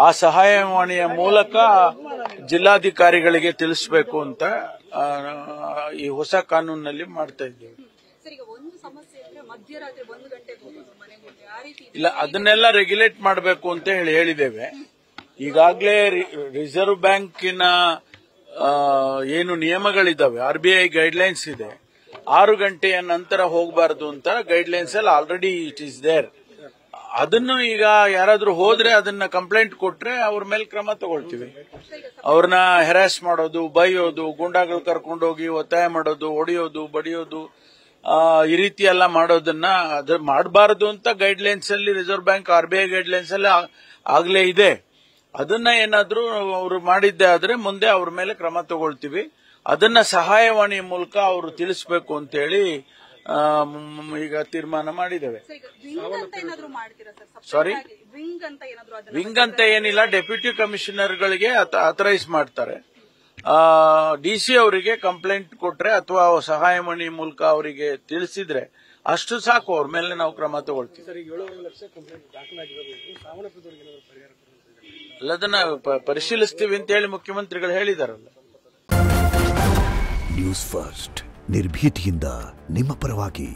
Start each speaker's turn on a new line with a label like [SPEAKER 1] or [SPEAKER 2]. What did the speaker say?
[SPEAKER 1] ಆ ಸಹಾಯವಾಣಿಯ ಮೂಲಕ ಜಿಲ್ಲಾಧಿಕಾರಿಗಳಿಗೆ ತಿಳಿಸಬೇಕು ಅಂತ ಈ ಹೊಸ ಕಾನೂನಿನಲ್ಲಿ ಮಾಡ್ತಾ ಇದ್ದೇವೆ. ಇಲ್ಲ, ಅದನ್ನೆಲ್ಲ ರೆಗ್ಯುಲೇಟ್ ಮಾಡಬೇಕು ಅಂತ ಹೇಳಿದ್ದೇವೆ. ಈಗಾಗಲೇ ರಿಸರ್ವ್ ಬ್ಯಾಂಕಿನ ಏನು ನಿಯಮಗಳಿದ್ದಾವೆ, RBI ಗೈಡ್ಲೈನ್ಸ್ ಇದೆ, 6 ಗಂಟೆಯ ನಂತರ ಹೋಗಬಾರದು ಅಂತ ಗೈಡ್ಲೈನ್ಸ್ ಅಲ್ಲಿ ಆಲ್ರೆಡಿ ಇಟ್ ಈಸ್ ದೇರ್. ಅದನ್ನು ಈಗ ಯಾರಾದ್ರೂ ಹೋದ್ರೆ ಅದನ್ನ ಕಂಪ್ಲೇಂಟ್ ಕೊಟ್ರೆ ಅವ್ರ ಮೇಲೆ ಕ್ರಮ ತಗೊಳ್ತೀವಿ. ಅವ್ರನ್ನ ಹೆರಾಸ್ ಮಾಡೋದು, ಬೈಯೋದು, ಗೂಂಡಾಗಳು ಕರ್ಕೊಂಡೋಗಿ ಒತ್ತಾಯ ಮಾಡೋದು, ಹೊಡೆಯೋದು, ಬಡಿಯೋದು, ಈ ರೀತಿ ಎಲ್ಲ ಮಾಡೋದನ್ನ ಅದು ಮಾಡಬಾರದು ಅಂತ ಗೈಡ್ಲೈನ್ಸ್ ಅಲ್ಲಿ ರಿಸರ್ವ್ ಬ್ಯಾಂಕ್ RBI ಗೈಡ್ಲೈನ್ಸ್ ಅಲ್ಲಿ ಆಗ್ಲೇ ಇದೆ. ಅದನ್ನ ಏನಾದ್ರೂ ಅವರು ಮಾಡಿದ್ದೆ ಆದ್ರೆ ಮುಂದೆ ಅವ್ರ ಮೇಲೆ ಕ್ರಮ ತಗೊಳ್ತೀವಿ. ಅದನ್ನ ಸಹಾಯವಾಣಿ ಮೂಲಕ ಅವರು ತಿಳಿಸಬೇಕು ಅಂತ ಹೇಳಿ ಈಗ ತೀರ್ಮಾನ ಮಾಡಿದ್ದೇವೆ. ಸಾರಿ, ವಿಂಗ್ ಅಂತ ಏನಿಲ್ಲ, ಡೆಪ್ಯೂಟಿ ಕಮಿಷನರ್ಗಳಿಗೆ ಅಥರೈಸ್ ಮಾಡ್ತಾರೆ. DC ಅವರಿಗೆ ಕಂಪ್ಲೇಂಟ್ ಕೊಟ್ರೆ ಅಥವಾ ಸಹಾಯವಾಣಿ ಮೂಲಕ ಅವರಿಗೆ ತಿಳಿಸಿದ್ರೆ ಅಷ್ಟು ಸಾಕು, ಅವ್ರ ಮೇಲೆ ನಾವು ಕ್ರಮ ತಗೊಳ್ತೀವಿ. ಅಲ್ಲದನ್ನ ಪರಿಶೀಲಿಸ್ತೀವಿ ಅಂತ ಹೇಳಿ ಮುಖ್ಯಮಂತ್ರಿಗಳು ಹೇಳಿದಾರಲ್ಲ.
[SPEAKER 2] ನ್ಯೂಸ್ ಫಸ್ಟ್, ನಿರ್ಭೀತಿಯಿಂದ ನಿಮ್ಮ ಪರವಾಗಿ.